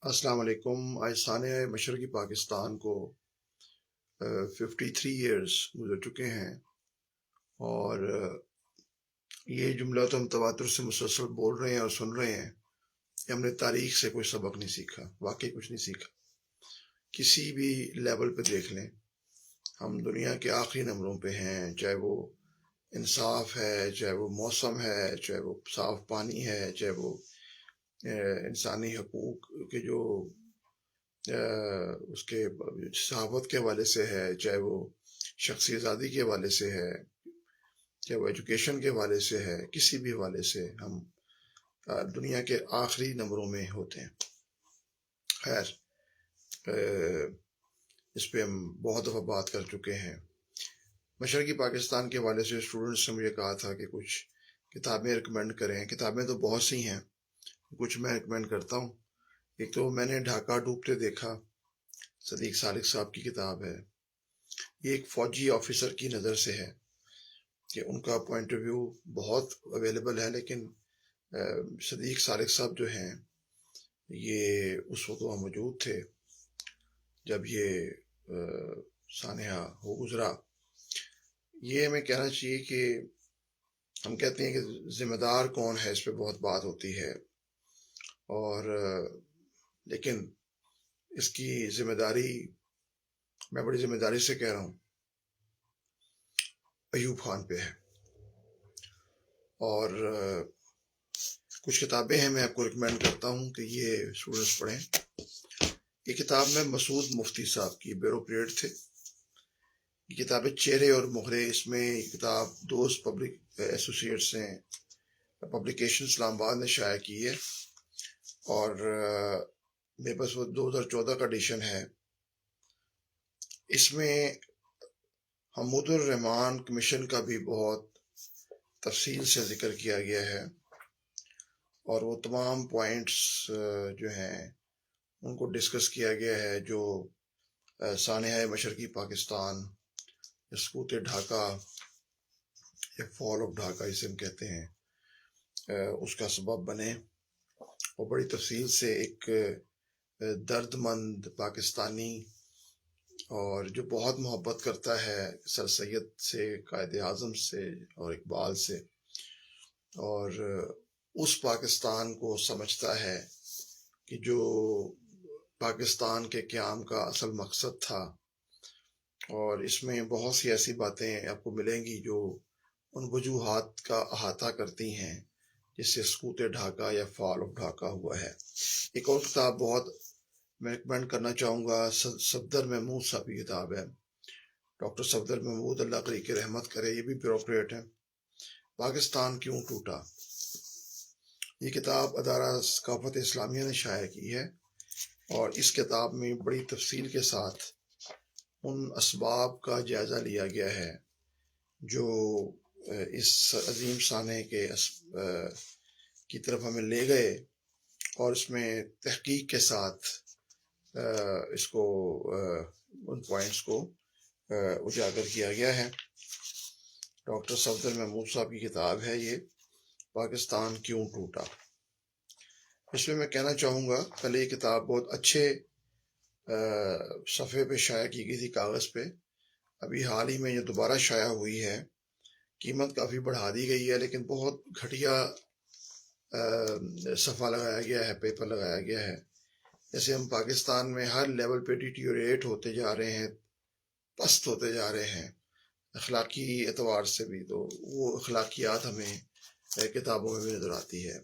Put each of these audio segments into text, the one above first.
السلام علیکم۔ آج سانحہ مشرقی پاکستان کو 53 ایئرس گزر چکے ہیں، اور یہ جملہ تو ہم تواتر سے مسلسل بول رہے ہیں اور سن رہے ہیں کہ ہم نے تاریخ سے کوئی سبق نہیں سیکھا، واقعی کچھ نہیں سیکھا۔ کسی بھی لیول پہ دیکھ لیں، ہم دنیا کے آخری نمبروں پہ ہیں، چاہے وہ انصاف ہے، چاہے وہ موسم ہے، چاہے وہ صاف پانی ہے، چاہے وہ انسانی حقوق کے جو اس کے صحافت کے حوالے سے ہے، چاہے وہ شخصی آزادی کے حوالے سے ہے، چاہے وہ ایجوکیشن کے حوالے سے ہے، کسی بھی حوالے سے ہم دنیا کے آخری نمبروں میں ہوتے ہیں۔ خیر، اس پہ ہم بہت دفعہ بات کر چکے ہیں۔ مشرقی پاکستان کے حوالے سے اسٹوڈنٹس نے مجھے کہا تھا کہ کچھ کتابیں ریکمینڈ کریں۔ کتابیں تو بہت سی ہیں، کچھ میں ریکمینڈ کرتا ہوں۔ ایک تو میں نے ڈھاکہ ڈوبتے دیکھا، صدیق سالک صاحب کی کتاب ہے۔ یہ ایک فوجی آفیسر کی نظر سے ہے کہ ان کا پوائنٹ آف ویو بہت اویلیبل ہے، لیکن صدیق سالک صاحب جو ہیں یہ اس وقت وہاں موجود تھے جب یہ سانحہ ہو گزرا۔ یہ ہمیں کہنا چاہیے کہ ہم کہتے ہیں کہ ذمہ دار کون ہے، اس پہ بہت بات ہوتی ہے، اور لیکن اس کی ذمہ داری میں بڑی ذمہ داری سے کہہ رہا ہوں ایوب خان پہ ہے۔ اور کچھ کتابیں ہیں، میں آپ کو ریکمینڈ کرتا ہوں کہ یہ اسٹوڈنٹس پڑھیں۔ یہ کتاب میں مسعود مفتی صاحب کی بیورو پیریڈ تھے، یہ کتاب ہے چہرے اور مہرے۔ اس میں یہ کتاب دوست پبلک ایسوسیٹس نے پبلیکیشن اسلام آباد نے شائع کی ہے، اور میرے پاس وہ 2014 کا ایڈیشن ہے۔ اس میں حمود الرحمان کمیشن کا بھی بہت تفصیل سے ذکر کیا گیا ہے، اور وہ تمام پوائنٹس جو ہیں ان کو ڈسکس کیا گیا ہے جو سانحہ مشرقی پاکستان، سقوط ڈھاکہ یا فال آف ڈھاکہ اسے ہم کہتے ہیں، اس کا سبب بنے۔ اور بڑی تفصیل سے ایک درد مند پاکستانی، اور جو بہت محبت کرتا ہے سر سید سے، قائد اعظم سے اور اقبال سے، اور اس پاکستان کو سمجھتا ہے کہ جو پاکستان کے قیام کا اصل مقصد تھا۔ اور اس میں بہت سی ایسی باتیں آپ کو ملیں گی جو ان وجوہات کا احاطہ کرتی ہیں جس سے سقوط ڈھاکہ یا فال آف ڈھاکہ ہوا ہے۔ ایک اور کتاب بہت میں ریکمینڈ کرنا چاہوں گا، صفدر محمود صاحب کی کتاب ہے، ڈاکٹر صفدر محمود، اللہ قری کی رحمت کرے، یہ بھی بیوروکریٹ ہے، پاکستان کیوں ٹوٹا۔ یہ کتاب ادارہ ثقافت اسلامیہ نے شائع کی ہے، اور اس کتاب میں بڑی تفصیل کے ساتھ ان اسباب کا جائزہ لیا گیا ہے جو اس عظیم سانحے کی طرف ہمیں لے گئے، اور اس میں تحقیق کے ساتھ اس کو ان پوائنٹس کو اجاگر کیا گیا ہے۔ ڈاکٹر صفدر محمود صاحب کی کتاب ہے یہ، پاکستان کیوں ٹوٹا۔ اس میں میں کہنا چاہوں گا، پہلے یہ کتاب بہت اچھے صفحے پہ شائع کی گئی تھی، کاغذ پہ۔ ابھی حال ہی میں یہ دوبارہ شائع ہوئی ہے، قیمت کافی بڑھا دی گئی ہے، لیکن بہت گھٹیا صفحہ لگایا گیا ہے، پیپر لگایا گیا ہے۔ جیسے ہم پاکستان میں ہر لیول پہ ڈیٹیوریٹ ہوتے جا رہے ہیں، پست ہوتے جا رہے ہیں اخلاقی اعتبار سے بھی، تو وہ اخلاقیات ہمیں کتابوں میں بھی نظر آتی ہے۔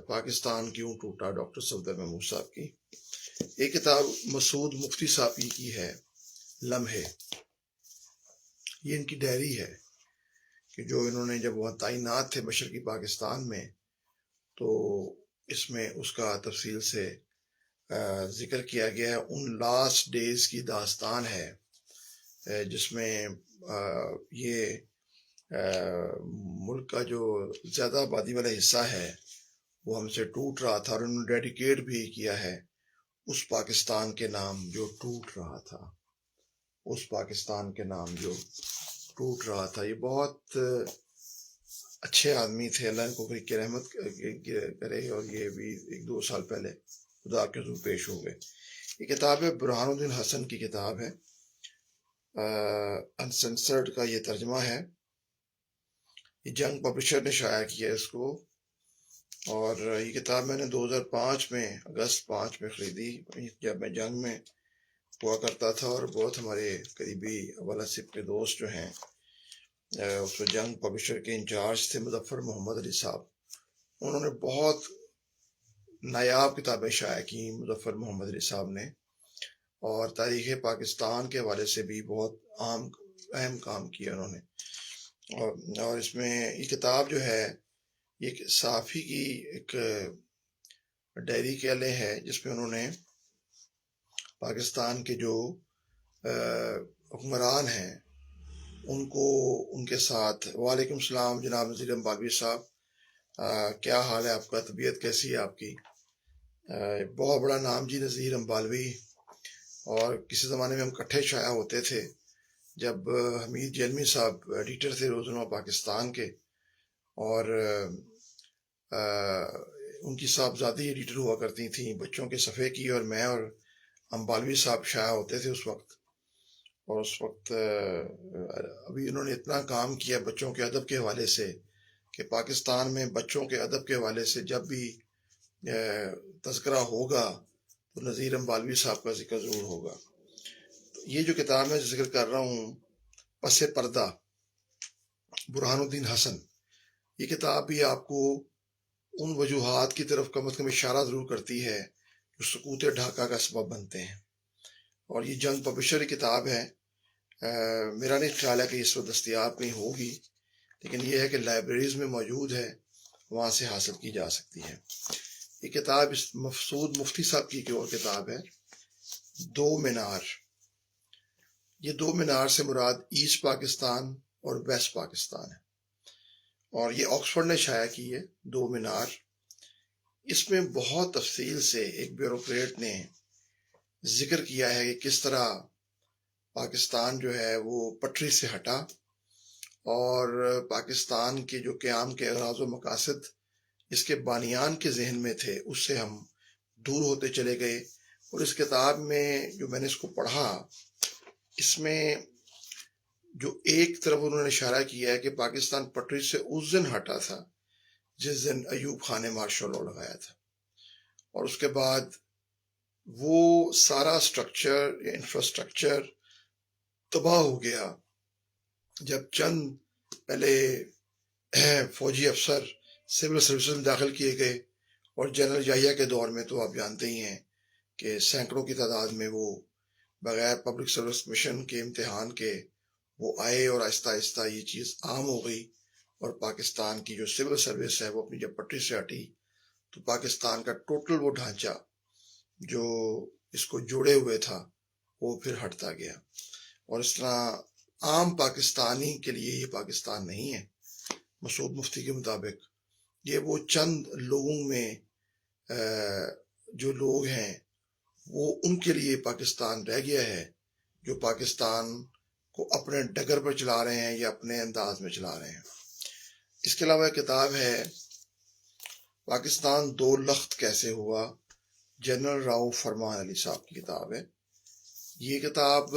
پاکستان کیوں ٹوٹا، ڈاکٹر صفدر محمود صاحب کی۔ ایک کتاب مسعود مفتی صاحب کی ہے، لمحے۔ یہ ان کی ڈائری ہے کہ جو انہوں نے جب وہاں تعینات تھے مشرقی پاکستان میں، تو اس میں اس کا تفصیل سے ذکر کیا گیا ہے۔ ان لاسٹ ڈیز کی داستان ہے جس میں یہ ملک کا جو زیادہ آبادی والا حصہ ہے وہ ہم سے ٹوٹ رہا تھا، اور انہوں نے ڈیڈیکیٹ بھی کیا ہے اس پاکستان کے نام جو ٹوٹ رہا تھا، اس پاکستان کے نام جو ٹوٹ رہا تھا۔ یہ بہت اچھے آدمی تھے، اللہ ان کو کی رحمت کرے، اور یہ بھی 1-2 سال پہلے خدا کے حضور پیش ہو گئے۔ یہ کتاب ہے برہان الدین حسن کی کتاب ہے، انسنسرڈ کا یہ ترجمہ ہے۔ یہ جنگ پبلشر نے شائع کیا اس کو، اور یہ کتاب میں نے 2005 میں اگست 5 میں خریدی، جب میں جنگ میں ہوا کرتا تھا، اور بہت ہمارے قریبی اول سب کے دوست جو ہیں اس میں جنگ پبلشر کے انچارج تھے مظفر محمد علی صاحب، انہوں نے بہت نایاب کتابیں شائع کی مظفر محمد علی صاحب نے، اور تاریخ پاکستان کے حوالے سے بھی بہت اہم کام کیا انہوں نے۔ اور اس میں یہ کتاب جو ہے یہ صحافی کی ایک ڈائری کہہ لیں ہے، جس میں انہوں نے پاکستان کے جو حکمران ہیں ان کو ان کے ساتھ، وعلیکم السلام جناب نذیر امبالوی صاحب، کیا حال ہے آپ کا، طبیعت کیسی ہے آپ کی؟ بہت بڑا نام جی نذیر امبالوی، اور کسی زمانے میں ہم اکٹھے شائع ہوتے تھے جب حمید جیلمی صاحب ایڈیٹر تھے روزنامہ پاکستان کے، اور ان کی صاحبزادی ایڈیٹر ہوا کرتی تھیں بچوں کے صفحے کی، اور میں اور امبالوی صاحب شائع ہوتے تھے اس وقت۔ اور اس وقت ابھی انہوں نے اتنا کام کیا بچوں کے ادب کے حوالے سے کہ پاکستان میں بچوں کے ادب کے حوالے سے جب بھی تذکرہ ہوگا تو نذیر امبالوی صاحب کا ذکر ضرور ہوگا۔ یہ جو کتاب میں ذکر کر رہا ہوں، پس پردہ، برہان الدین حسن، یہ کتاب بھی آپ کو ان وجوہات کی طرف کم از کم اشارہ ضرور کرتی ہے جو سقوط ڈھاکہ کا سبب بنتے ہیں۔ اور یہ جنگ پبلشر کتاب ہے، میرا نہیں خیال ہے کہ اس وقت دستیاب کہیں ہوگی، لیکن یہ ہے کہ لائبریریز میں موجود ہے، وہاں سے حاصل کی جا سکتی ہے۔ یہ کتاب اس مفسود مفتی صاحب کی ایک اور کتاب ہے، دو مینار۔ یہ دو مینار سے مراد ایسٹ پاکستان اور ویسٹ پاکستان ہے، اور یہ آکسفورڈ نے شائع کی ہے، دو مینار۔ اس میں بہت تفصیل سے ایک بیوروکریٹ نے ذکر کیا ہے کہ کس طرح پاکستان جو ہے وہ پٹری سے ہٹا، اور پاکستان کے جو قیام کے اغراض و مقاصد اس کے بانیان کے ذہن میں تھے اس سے ہم دور ہوتے چلے گئے۔ اور اس کتاب میں جو میں نے اس کو پڑھا، اس میں جو ایک طرف انہوں نے اشارہ کیا ہے کہ پاکستان پٹری سے اس دن ہٹا تھا جس دن ایوب خان نے مارشل لاء لگایا تھا، اور اس کے بعد وہ سارا سٹرکچر یا انفراسٹرکچر تباہ ہو گیا جب چند پہلے فوجی افسر سول سروسز میں داخل کیے گئے، اور جنرل یحییٰ کے دور میں تو آپ جانتے ہی ہیں کہ سینکڑوں کی تعداد میں وہ بغیر پبلک سروس کمیشن کے امتحان کے وہ آئے، اور آہستہ آہستہ یہ چیز عام ہو گئی، اور پاکستان کی جو سول سروس ہے وہ اپنی جب پٹری سے ہٹی تو پاکستان کا ٹوٹل وہ ڈھانچہ جو اس کو جوڑے ہوئے تھا وہ پھر ہٹتا گیا۔ اور اس طرح عام پاکستانی کے لیے یہ پاکستان نہیں ہے، مسعود مفتی کے مطابق یہ وہ چند لوگوں میں جو لوگ ہیں وہ ان کے لیے پاکستان رہ گیا ہے جو پاکستان کو اپنے ڈگر پر چلا رہے ہیں یا اپنے انداز میں چلا رہے ہیں۔ اس کے علاوہ کتاب ہے پاکستان دو لخت کیسے ہوا، جنرل راؤ فرمان علی صاحب کی کتاب ہے۔ یہ کتاب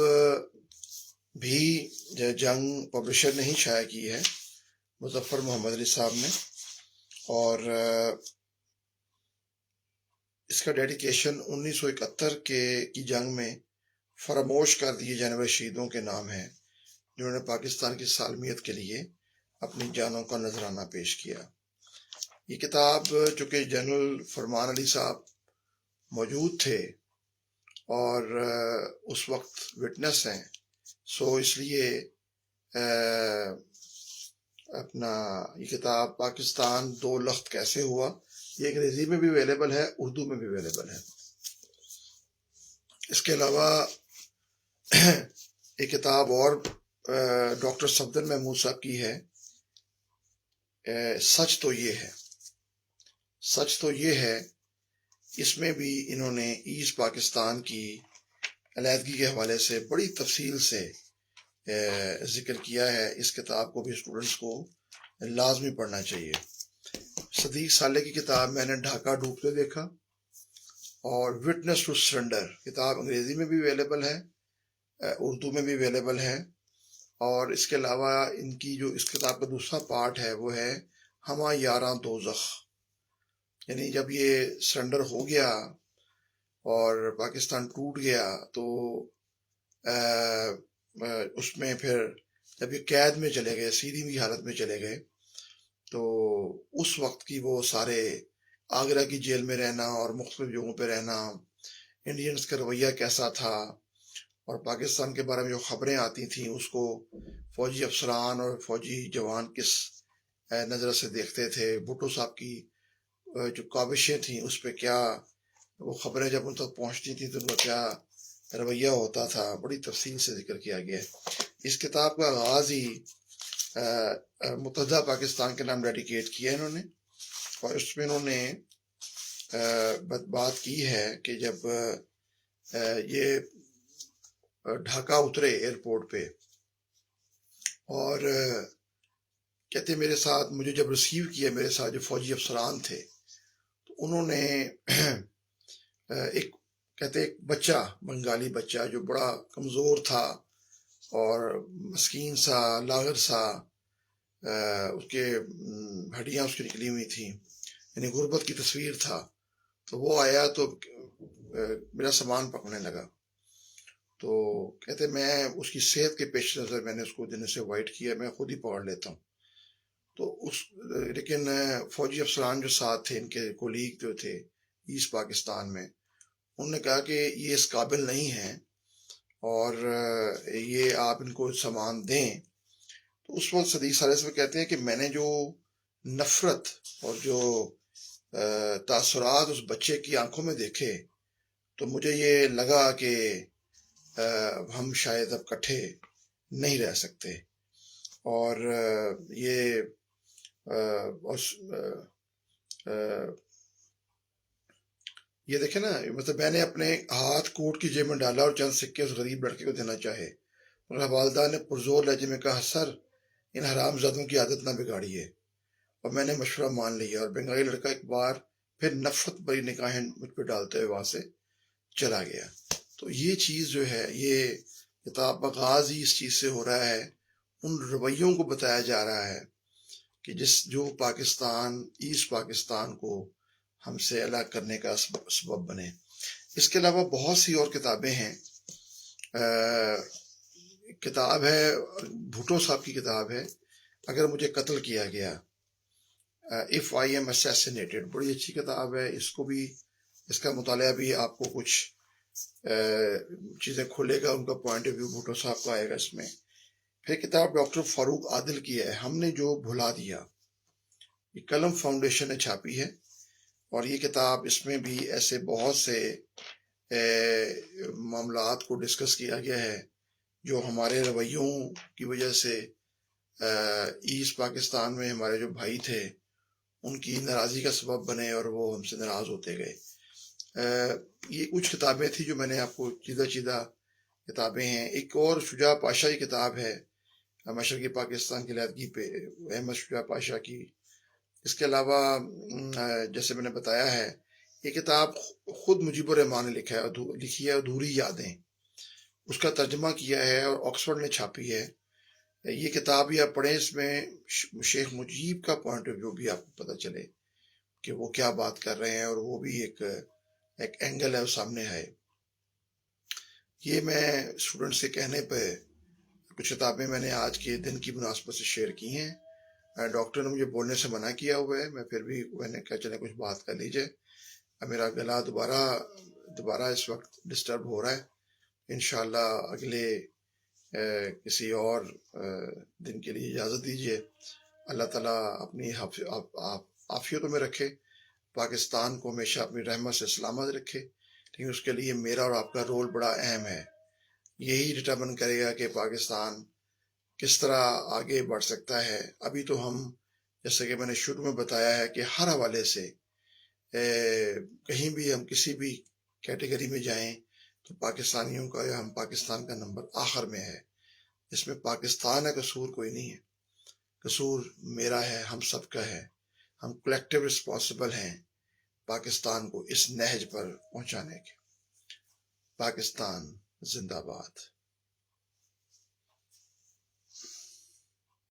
بھی جنگ پبلشر نے ہی شائع کی ہے، مظفر محمد علی صاحب نے، اور اس کا ڈیڈیکیشن 1971 کی جنگ میں فراموش کر دیے جانے والے شہیدوں کے نام ہے جنہوں نے پاکستان کی سالمیت کے لیے اپنی جانوں کا نذرانہ پیش کیا۔ یہ کتاب چونکہ جنرل فرمان علی صاحب موجود تھے اور اس وقت وٹنس ہیں، سو اس لیے اپنا یہ کتاب پاکستان دو لخت کیسے ہوا، یہ انگریزی میں بھی اویلیبل ہے، اردو میں بھی اویلیبل ہے۔ اس کے علاوہ ایک کتاب اور ڈاکٹر صفدر محمود صاحب کی ہے، سچ تو یہ ہے۔ سچ تو یہ ہے، اس میں بھی انہوں نے ایسٹ پاکستان کی علیحدگی کے حوالے سے بڑی تفصیل سے ذکر کیا ہے۔ اس کتاب کو بھی اسٹوڈنٹس کو لازمی پڑھنا چاہیے۔ صدیق صالح کی کتاب میں نے ڈھاکہ ڈوبتے دیکھا، اور وٹنس ٹو سرنڈر کتاب انگریزی میں بھی اویلیبل ہے، اردو میں بھی اویلیبل ہے، اور اس کے علاوہ ان کی جو اس کتاب کا دوسرا پارٹ ہے وہ ہے ہما یاراں دوزخ، یعنی جب یہ سرنڈر ہو گیا اور پاکستان ٹوٹ گیا تو اس میں پھر جب یہ قید میں چلے گئے، سیدھی بھی حالت میں چلے گئے، تو اس وقت کی وہ سارے آگرہ کی جیل میں رہنا اور مختلف جگہوں پہ رہنا، انڈینز کا رویہ کیسا تھا، اور پاکستان کے بارے میں جو خبریں آتی تھیں اس کو فوجی افسران اور فوجی جوان کس نظر سے دیکھتے تھے، بھٹو صاحب کی جو کاوشیں تھیں اس پہ کیا وہ خبریں جب ان تک پہنچتی تھیں تو ان کا کیا رویہ ہوتا تھا، بڑی تفصیل سے ذکر کیا گیا ہے۔ اس کتاب کا آغاز ہی متحدہ پاکستان کے نام ڈیڈیکیٹ کیا ہے انہوں نے، اور اس میں انہوں نے بات کی ہے کہ جب یہ ڈھاکہ اترے ایئرپورٹ پہ اور کہتے میرے ساتھ مجھے جب ریسیو کیا میرے ساتھ جو فوجی افسران تھے تو انہوں نے ایک بچہ، بنگالی بچہ جو بڑا کمزور تھا اور مسکین سا لاغر سا، اس کے ہڈیاں اس کی نکلی ہوئی تھیں، یعنی غربت کی تصویر تھا، تو وہ آیا تو میرا سامان پکڑنے لگا، تو کہتے میں اس کی صحت کے پیش نظر میں نے اس کو دن سے وائٹ کیا، میں خود ہی پکڑ لیتا ہوں، تو لیکن فوجی افسران جو ساتھ تھے، ان کے کولیگ جو تھے ایسٹ پاکستان میں، انہوں نے کہا کہ یہ اس قابل نہیں ہے اور یہ آپ ان کو سامان دیں، تو اس وقت صدیق سالس میں کہتے ہیں کہ میں نے جو نفرت اور جو تاثرات اس بچے کی آنکھوں میں دیکھے تو مجھے یہ لگا کہ ہم شاید اب کٹھے نہیں رہ سکتے، اور یہ دیکھیں نا، مطلب میں نے اپنے ہاتھ کوٹ کی جیب میں ڈالا اور چند سکے اس غریب لڑکے کو دینا چاہے، مگر والدہ نے پرزور لہجے میں کہا سر ان حرام زادوں کی عادت نہ بگاڑیے، اور میں نے مشورہ مان لیا، اور بنگالی لڑکا ایک بار پھر نفرت بری نگاہیں مجھ پہ ڈالتے ہوئے وہاں سے چلا گیا۔ تو یہ چیز جو ہے، یہ کتاب آغاز ہی اس چیز سے ہو رہا ہے، ان رویوں کو بتایا جا رہا ہے کہ جو پاکستان ایسٹ پاکستان کو ہم سے الگ کرنے کا سبب بنے۔ اس کے علاوہ بہت سی اور کتابیں ہیں، کتاب ہے بھٹو صاحب کی کتاب ہے اگر مجھے قتل کیا گیا، If I am assassinated، بڑی اچھی کتاب ہے، اس کو بھی، اس کا مطالعہ بھی آپ کو کچھ چیزیں کھولے گا، ان کا پوائنٹ آف ویو بھٹو صاحب کا آئے گا اس میں۔ پھر کتاب ڈاکٹر فاروق عادل کی ہے ہم نے جو بھلا دیا، یہ قلم فاؤنڈیشن نے چھاپی ہے، اور یہ کتاب اس میں بھی ایسے بہت سے معاملات کو ڈسکس کیا گیا ہے جو ہمارے رویوں کی وجہ سے ایسٹ پاکستان میں ہمارے جو بھائی تھے ان کی ناراضی کا سبب بنے اور وہ ہم سے ناراض ہوتے گئے۔ یہ کچھ کتابیں تھیں جو میں نے آپ کو چیدہ کتابیں ہیں۔ ایک اور شجاع پاشا کی کتاب ہے مشرقی پاکستان کی علیحدگی پہ، احمد شجاع پاشا کی۔ اس کے علاوہ جیسے میں نے بتایا ہے یہ کتاب خود مجیب الرحمان نے لکھی ہے ادھوری یادیں، اس کا ترجمہ کیا ہے اور آکسفورڈ نے چھاپی ہے۔ یہ کتاب بھی آپ پڑھیں، اس میں شیخ مجیب کا پوائنٹ آف ویو بھی آپ کو پتہ چلے کہ وہ کیا بات کر رہے ہیں، اور وہ بھی ایک اینگل ہے وہ سامنے ہے۔ یہ میں اسٹوڈنٹ سے کہنے پہ کچھ کتابیں میں نے آج کے دن کی مناسبت سے شیئر کی ہیں۔ ڈاکٹر نے مجھے بولنے سے منع کیا ہوا ہے، میں پھر بھی میں نے کہا چلے کچھ بات کر لیجئے، میرا گلا دوبارہ اس وقت ڈسٹرب ہو رہا ہے۔ انشاءاللہ اگلے کسی اور دن کے لیے اجازت دیجیے۔ اللہ تعالیٰ اپنی عافیتوں میں رکھے، پاکستان کو ہمیشہ اپنی رحمت سے سلامت رکھے، لیکن اس کے لیے میرا اور آپ کا رول بڑا اہم ہے، یہی ڈٹرمن کرے گا کہ پاکستان کس طرح آگے بڑھ سکتا ہے۔ ابھی تو ہم جیسے کہ میں نے شروع میں بتایا ہے کہ ہر حوالے سے کہیں بھی ہم کسی بھی کیٹیگری میں جائیں تو پاکستانیوں کا یا ہم پاکستان کا نمبر آخر میں ہے، اس میں پاکستان کا قصور کوئی نہیں ہے، قصور میرا ہے، ہم سب کا ہے، ہم کلیکٹیو رسپانسبل ہیں پاکستان کو اس نہج پر پہنچانے کے۔ پاکستان زندہ باد۔